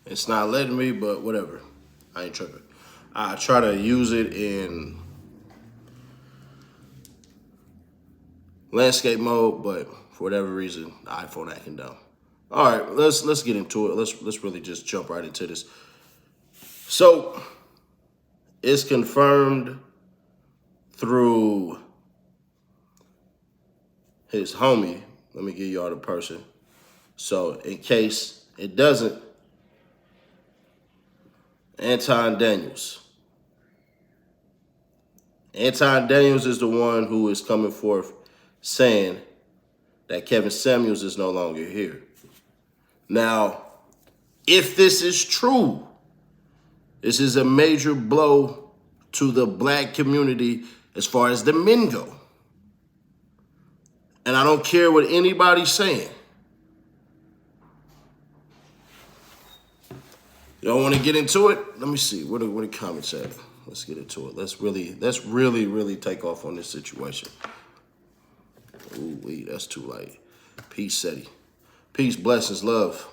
It's not letting me, but whatever. I ain't tripping. I try to use it in landscape mode, but for whatever reason, the iPhone acting dumb. All right, let's get into it. Let's really just jump right into this. So it's confirmed through his homie. Let me give y'all the person. So in case it doesn't, Anton Daniels. Anton Daniels is the one who is coming forth saying that Kevin Samuels is no longer here. Now, if this is true, this is a major blow to the black community as far as the men go. And I don't care what anybody's saying. Y'all want to get into it? Let me see. What the comments at? Let's get into it. Let's really take off on this situation. Ooh, wee, that's too light. Peace, Seti. Peace, blessings, love.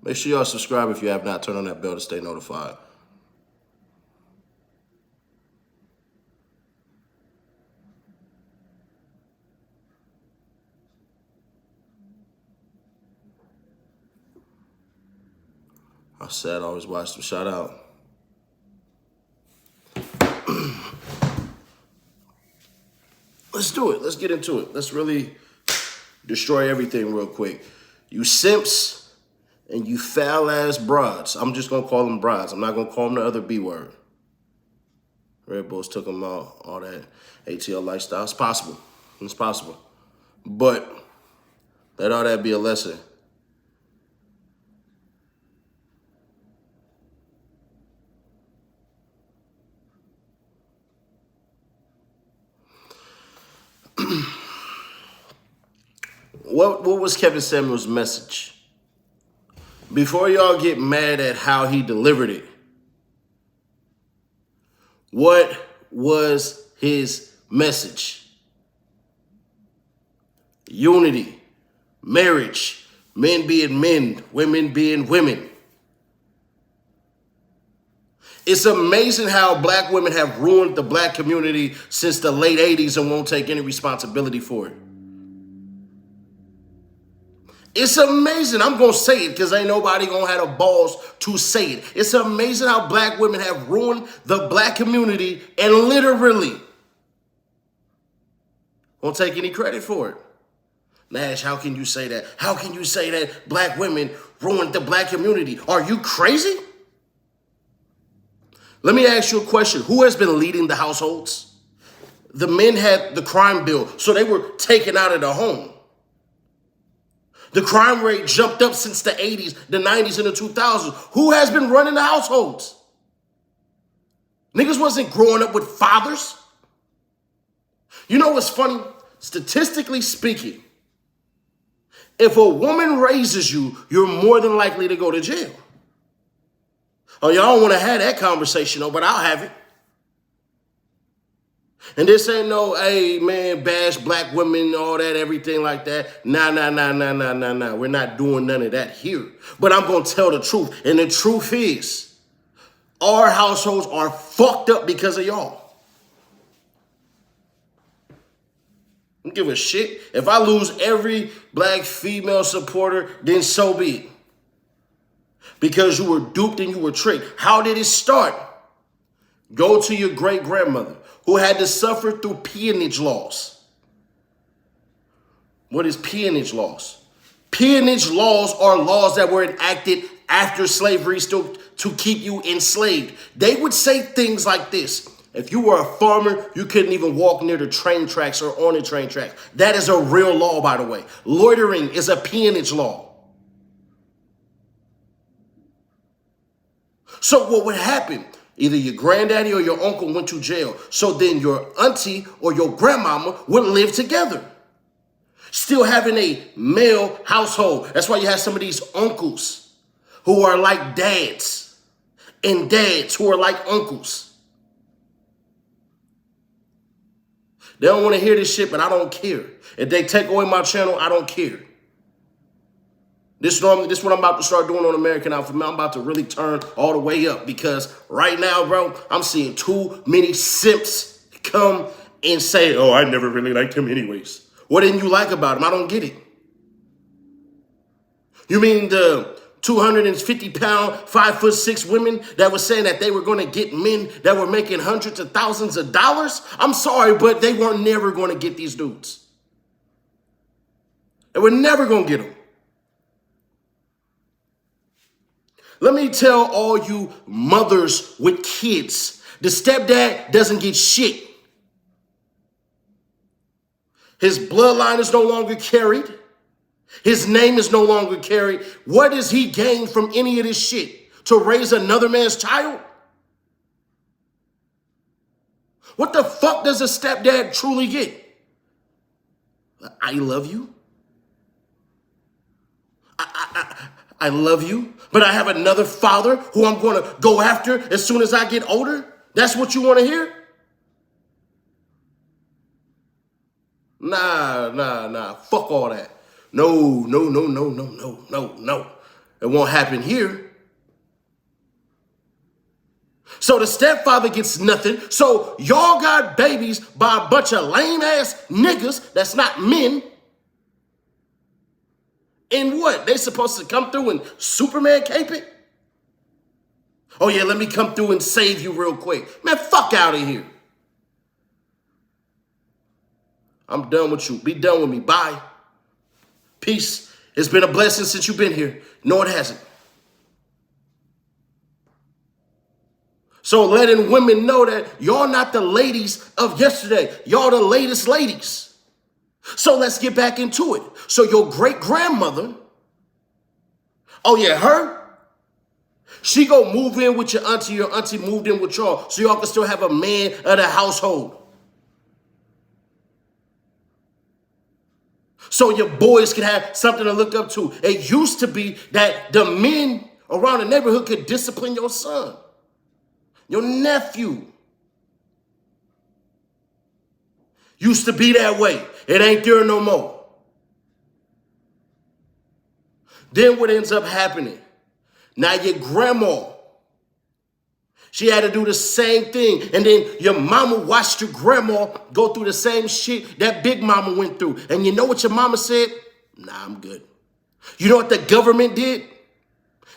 Make sure y'all subscribe if you have not. Turn on that bell to stay notified. I said I always watch them. Shout out. Let's do it. Let's get into it. Let's really destroy everything real quick. You simps and you foul-ass broads. I'm just going to call them broads. I'm not going to call them the other B word. Red Bulls took them out, all that ATL lifestyle. It's possible. It's possible. But let all that be a lesson. What was Kevin Samuels' message? Before y'all get mad at how he delivered it, what was his message? Unity, marriage, men being men, women being women. It's amazing how black women have ruined the black community since the late 80s and won't take any responsibility for it. It's amazing. I'm going to say it because ain't nobody going to have the balls to say it. It's amazing how black women have ruined the black community and literally won't take any credit for it. Nash, how can you say that? How can you say that black women ruined the black community? Are you crazy? Let me ask you a question. Who has been leading the households? The men had the crime bill, so they were taken out of the home. The crime rate jumped up since the 80s, the 90s, and the 2000s. Who has been running the households? Niggas wasn't growing up with fathers. You know what's funny? Statistically speaking, if a woman raises you, you're more than likely to go to jail. Oh, y'all don't want to have that conversation, though, but I'll have it. And this ain't no, hey, man, bash black women, all that, everything like that. Nah. We're not doing none of that here. But I'm going to tell the truth. And the truth is, our households are fucked up because of y'all. I don't give a shit. If I lose every black female supporter, then so be it. Because you were duped and you were tricked. How did it start? Go to your great-grandmother who had to suffer through peonage laws. What is peonage laws? Peonage laws are laws that were enacted after slavery still to keep you enslaved. They would say things like this. If you were a farmer, you couldn't even walk near the train tracks or on the train tracks. That is a real law, by the way. Loitering is a peonage law. So what would happen? Either your granddaddy or your uncle went to jail. So then your auntie or your grandmama would live together. Still having a male household. That's why you have some of these uncles who are like dads and dads who are like uncles. They don't want to hear this shit, but I don't care. If they take away my channel, I don't care. This is what I'm about to start doing on American Alpha. Man, I'm about to really turn all the way up because right now, bro, I'm seeing too many simps come and say, oh, I never really liked him anyways. What didn't you like about him? I don't get it. You mean the 250-pound, 5'6" women that were saying that they were going to get men that were making hundreds of thousands of dollars? I'm sorry, but they were never going to get these dudes. They were never going to get them. Let me tell all you mothers with kids, the stepdad doesn't get shit. His bloodline is no longer carried. His name is no longer carried. What does he gain from any of this shit? To raise another man's child? What the fuck does a stepdad truly get? I love you. I love you, but I have another father who I'm going to go after as soon as I get older? That's what you want to hear? Nah. Fuck all that. No. It won't happen here. So the stepfather gets nothing. So y'all got babies by a bunch of lame ass niggas that's not men. And what? They supposed to come through and Superman cape it? Oh yeah, let me come through and save you real quick. Man, fuck out of here. I'm done with you. Be done with me. Bye. Peace. It's been a blessing since you've been here. No, it hasn't. So letting women know that y'all not the ladies of yesterday. Y'all the latest ladies. So let's get back into it. So your great-grandmother, oh yeah, her, she go move in with your auntie moved in with y'all, so y'all can still have a man of the household. So your boys can have something to look up to. It used to be that the men around the neighborhood could discipline your son, your nephew. Used to be that way. It ain't there no more. Then what ends up happening? Now your grandma, she had to do the same thing. And then your mama watched your grandma go through the same shit that Big Mama went through. And you know what your mama said? Nah, I'm good. You know what the government did?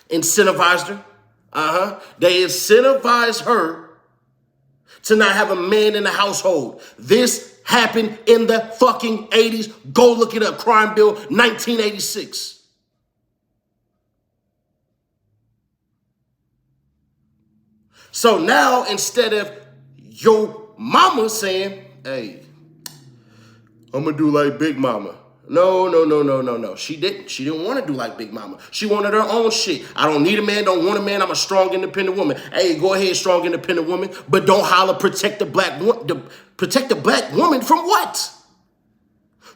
Incentivized her. They incentivized her to not have a man in the household. This happened in the fucking 80s. Go look it up. Crime Bill 1986. So now instead of your mama saying, hey, I'm going to do like Big Mama. No. She didn't. She didn't want to do like Big Mama. She wanted her own shit. I don't need a man, don't want a man. I'm a strong, independent woman. Hey, go ahead, strong, independent woman. But don't holler, protect the black woman from what?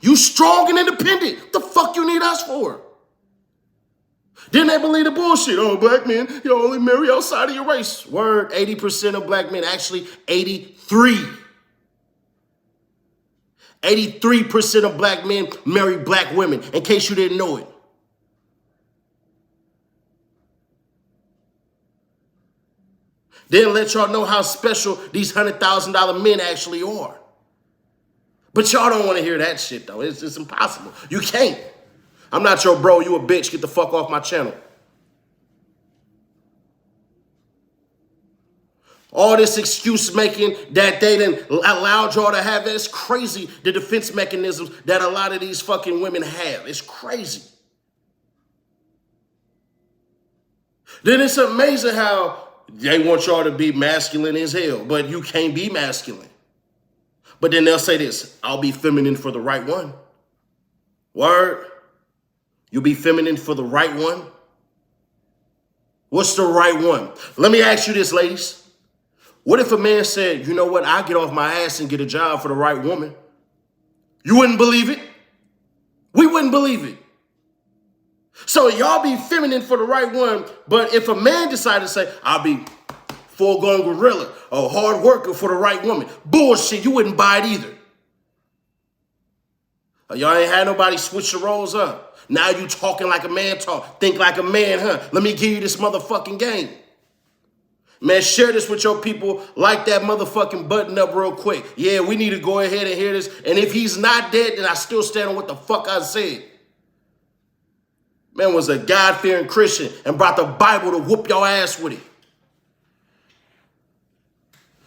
You strong and independent. What the fuck you need us for? Then they believe the bullshit. Oh, black men, you only marry outside of your race. Word, 80% of black men, actually 83. 83% of black men marry black women, in case you didn't know it. Then let y'all know how special these $100,000 men actually are. But y'all don't want to hear that shit, though. It's impossible. You can't. I'm not your bro. You a bitch. Get the fuck off my channel. All this excuse making that they done allowed y'all to have, it's crazy, the defense mechanisms that a lot of these fucking women have. It's crazy. Then it's amazing how they want y'all to be masculine as hell, but you can't be masculine. But then they'll say this, I'll be feminine for the right one. Word? You'll be feminine for the right one? What's the right one? Let me ask you this, ladies. What if a man said, you know what, I'll get off my ass and get a job for the right woman? You wouldn't believe it? We wouldn't believe it. So y'all be feminine for the right one, but if a man decided to say, I'll be full-grown gorilla, a hard worker for the right woman, bullshit, you wouldn't buy it either. Y'all ain't had nobody switch the roles up. Now you talking like a man talk. Think like a man, huh? Let me give you this motherfucking game. Man, share this with your people. Like that motherfucking button up real quick. Yeah, we need to go ahead and hear this. And if he's not dead, then I still stand on what the fuck I said. Man was a God-fearing Christian and brought the Bible to whoop your ass with it.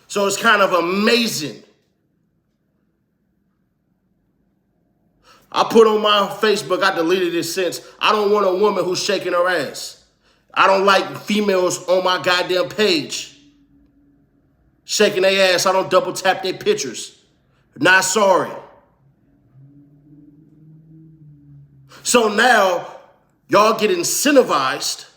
So it's kind of amazing. I put on my Facebook, I deleted it since, I don't want a woman who's shaking her ass. I don't like females on my goddamn page shaking their ass. I don't double tap their pictures. Not sorry. So now, y'all get incentivized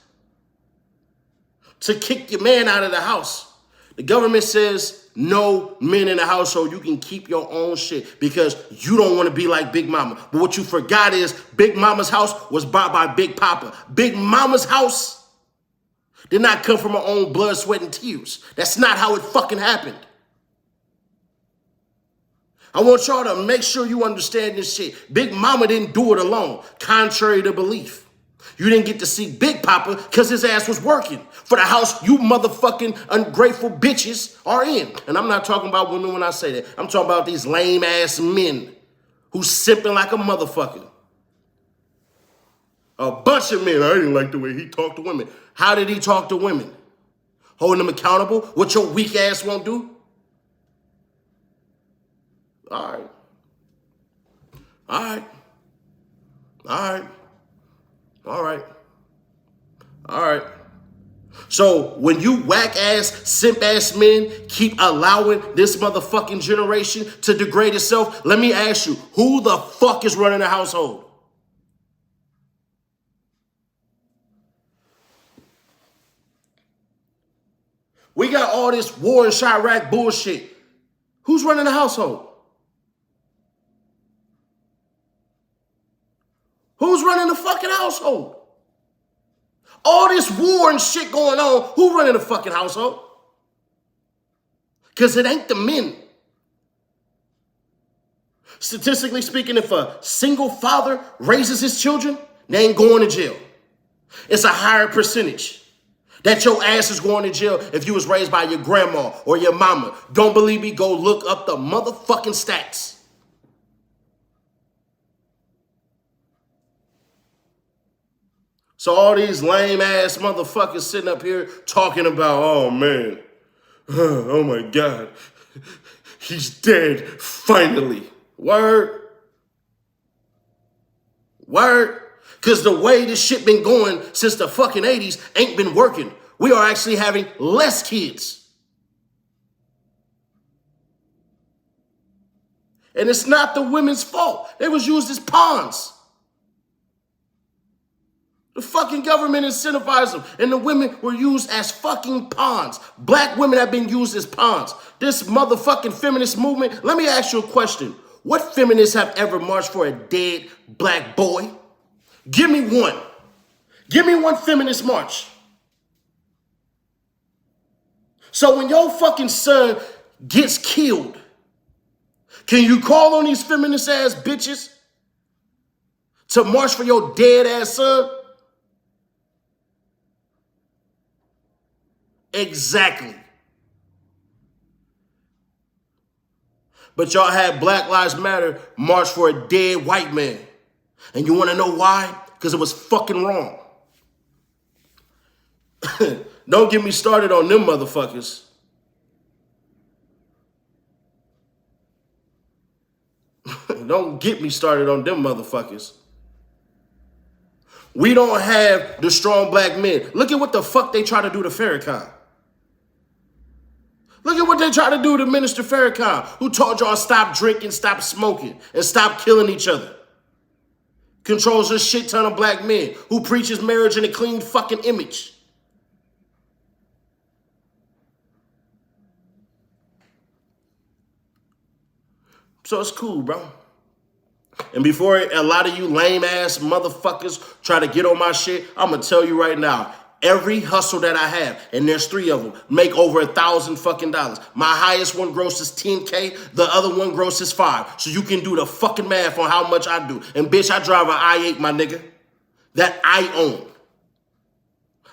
to kick your man out of the house. The government says no men in the household. You can keep your own shit because you don't want to be like Big Mama. But what you forgot is Big Mama's house was bought by Big Papa. Big Mama's house did not come from her own blood, sweat, and tears. That's not how it fucking happened. I want y'all to make sure you understand this shit. Big Mama didn't do it alone, contrary to belief. You didn't get to see Big Papa because his ass was working for the house you motherfucking ungrateful bitches are in. And I'm not talking about women when I say that. I'm talking about these lame ass men who simping like a motherfucker. A bunch of men. I didn't like the way he talked to women. How did he talk to women? Holding them accountable? What your weak ass won't do? All right. All right. All right. All right. All right. So when you whack-ass, simp-ass men keep allowing this motherfucking generation to degrade itself, let me ask you, who the fuck is running the household? We got all this war in Chirac bullshit. Who's running the household? Who's running the fucking household? All this war and shit going on, who running the fucking household? Because it ain't the men. Statistically speaking, if a single father raises his children, they ain't going to jail. It's a higher percentage that your ass is going to jail if you was raised by your grandma or your mama. Don't believe me? Go look up the motherfucking stats. So all these lame ass motherfuckers sitting up here talking about, oh man, oh my God, he's dead, finally. Word. Word. Because the way this shit been going since the fucking 80s ain't been working. We are actually having less kids. And it's not the women's fault. They was used as pawns. The fucking government incentivized them, and the women were used as fucking pawns. Black women have been used as pawns. This motherfucking feminist movement, let me ask you a question. What feminists have ever marched for a dead black boy? Give me one. Give me one feminist march. So when your fucking son gets killed, can you call on these feminist ass bitches to march for your dead ass son? Exactly. But y'all had Black Lives Matter march for a dead white man. And you want to know why? Because it was fucking wrong. Don't get me started on them motherfuckers. Don't get me started on them motherfuckers. We don't have the strong black men. Look at what the fuck they try to do to Farrakhan. Look at what they try to do to Minister Farrakhan, who told y'all stop drinking, stop smoking, and stop killing each other. Controls a shit ton of black men, who preaches marriage in a clean fucking image. So it's cool, bro. And before a lot of you lame ass motherfuckers try to get on my shit, I'm going to tell you right now, Every hustle that I have, and there's 3 of them, make over $1,000 fucking dollars. My highest one grosses 10K, the other one grosses 5. So you can do the fucking math on how much I do. And bitch, I drive an i8, my nigga, that I own.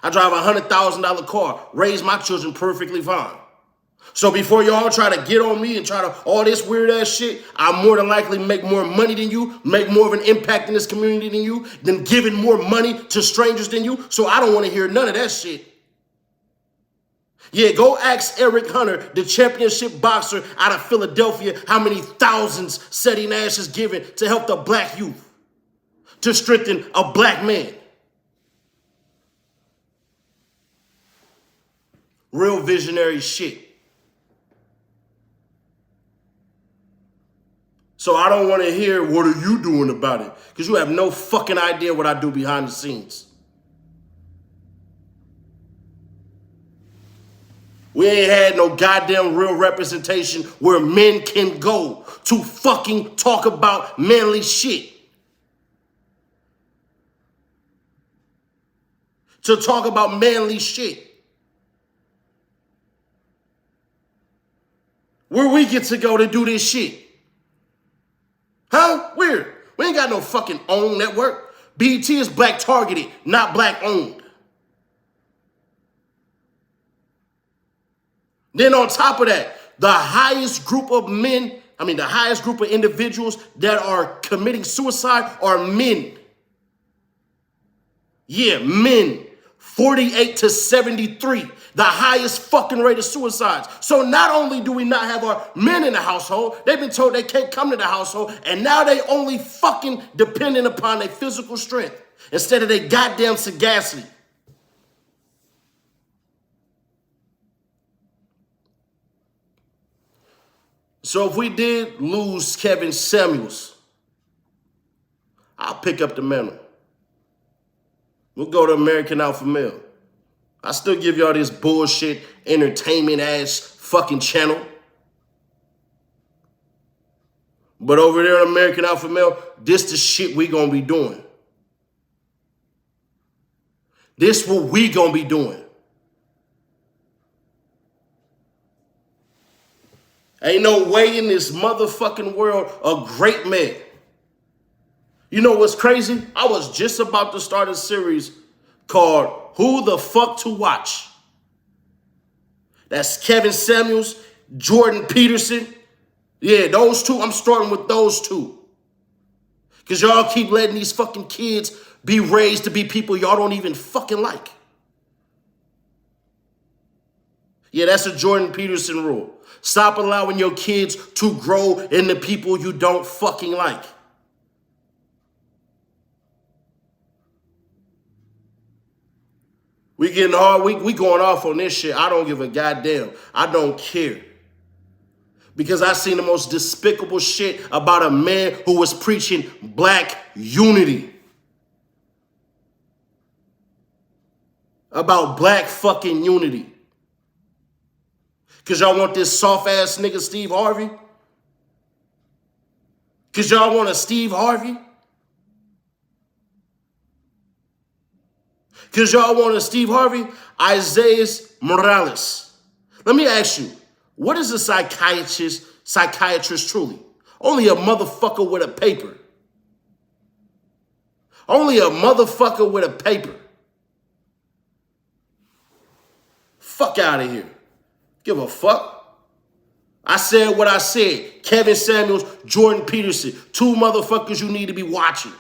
I drive a $100,000 car, raise my children perfectly fine. So before y'all try to get on me and try to all this weird ass shit, I more than likely make more money than you, make more of an impact in this community than you, than giving more money to strangers than you. So I don't want to hear none of that shit. Yeah, go ask Eric Hunter, the championship boxer out of Philadelphia, how many thousands Seti Nash has given to help the black youth, to strengthen a black man. Real visionary shit. So I don't want to hear, what are you doing about it? Because you have no fucking idea what I do behind the scenes. We ain't had no goddamn real representation where men can go to fucking talk about manly shit. To talk about manly shit. Where we get to go to do this shit. Huh? Weird. We ain't got no fucking own network. BET is black targeted, not black owned. Then on top of that, the highest group of individuals that are committing suicide are men. Yeah, men. 48 to 73, the highest fucking rate of suicides. So not only do we not have our men in the household, they've been told they can't come to the household, and now they only fucking dependent upon their physical strength instead of their goddamn sagacity. So if we did lose Kevin Samuels, I'll pick up the mantle. We'll go to American Alpha Male. I still give y'all this bullshit entertainment ass fucking channel. But over there in American Alpha Male, this the shit we gonna be doing. This what we gonna be doing. Ain't no way in this motherfucking world a great man. You know what's crazy? I was just about to start a series called Who the Fuck to Watch. That's Kevin Samuels, Jordan Peterson. Yeah, those two, I'm starting with those two. Because y'all keep letting these fucking kids be raised to be people y'all don't even fucking like. Yeah, that's a Jordan Peterson rule. Stop allowing your kids to grow into people you don't fucking like. We getting hard. We going off on this shit. I don't give a goddamn. I don't care. Because I seen the most despicable shit about a man who was preaching black unity. About black fucking unity. Because y'all want this soft-ass nigga Steve Harvey? Because y'all want a Steve Harvey? Because y'all want a Steve Harvey? Isaiah Morales. Let me ask you, what is a psychiatrist truly? Only a motherfucker with a paper. Only a motherfucker with a paper. Fuck out of here. Give a fuck. I said what I said. Kevin Samuels, Jordan Peterson. 2 motherfuckers you need to be watching.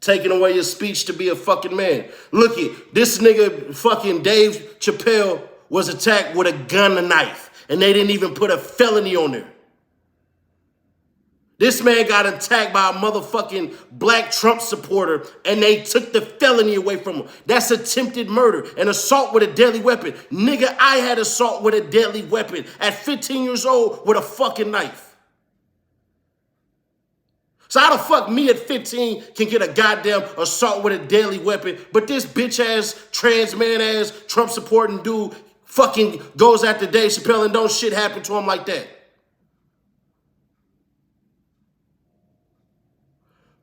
Taking away your speech to be a fucking man. Look it, this nigga fucking Dave Chappelle was attacked with a gun and knife, and they didn't even put a felony on there. This man got attacked by a motherfucking black Trump supporter, and they took the felony away from him. That's attempted murder and assault with a deadly weapon. Nigga, I had assault with a deadly weapon at 15 years old with a fucking knife. So how the fuck me at 15 can get a goddamn assault with a deadly weapon, but this bitch-ass, trans man-ass, Trump-supporting dude fucking goes after Dave Chappelle and don't shit happen to him like that?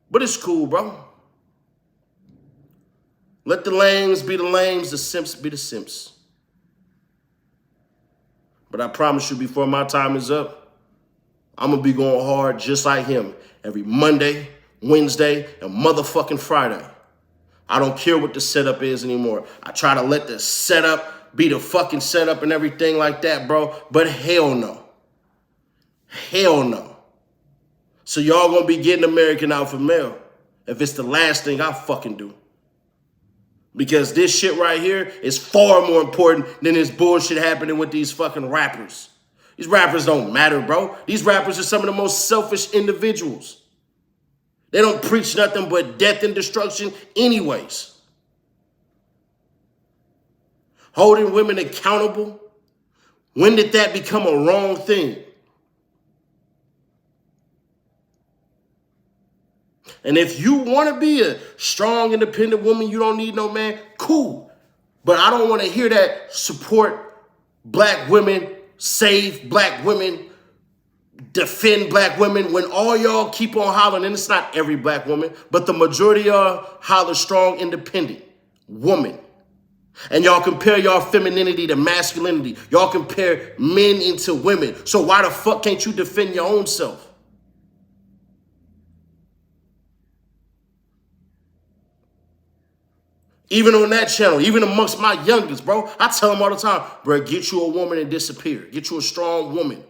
But it's cool, bro. Let the lames be the lames, the simps be the simps. But I promise you, before my time is up, I'm going to be going hard just like him every Monday, Wednesday, and motherfucking Friday. I don't care what the setup is anymore. I try to let the setup be the fucking setup and everything like that, bro. But hell no. Hell no. So y'all gonna be getting American Alpha Male if it's the last thing I fucking do. Because this shit right here is far more important than this bullshit happening with these fucking rappers. These rappers don't matter, bro. These rappers are some of the most selfish individuals. They don't preach nothing but death and destruction anyways. Holding women accountable, when did that become a wrong thing? And if you want to be a strong, independent woman, you don't need no man, cool. But I don't want to hear that support black women, save black women, defend black women, when all y'all keep on hollering, and it's not every black woman, but the majority of holler strong, independent woman. And y'all compare y'all femininity to masculinity. Y'all compare men into women. So why the fuck can't you defend your own self? Even on that channel, even amongst my youngest, bro, I tell them all the time, bro, get you a woman and disappear. Get you a strong woman.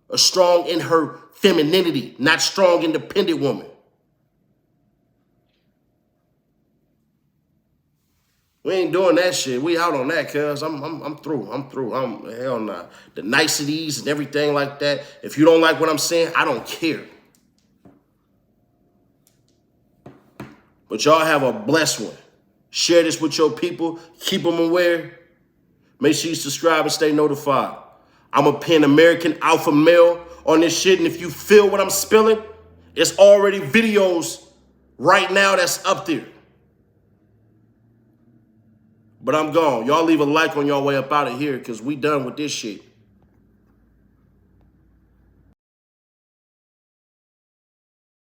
A strong in her femininity, not strong, independent woman. We ain't doing that shit. We out on that, cuz I'm through. Hell nah. The niceties and everything like that. If you don't like what I'm saying, I don't care. But y'all have a blessed one. Share this with your people. Keep them aware. Make sure you subscribe and stay notified. I'm going to pin American Alpha Male on this shit. And if you feel what I'm spilling, it's already videos right now that's up there. But I'm gone. Y'all leave a like on your way up out of here because we done with this shit.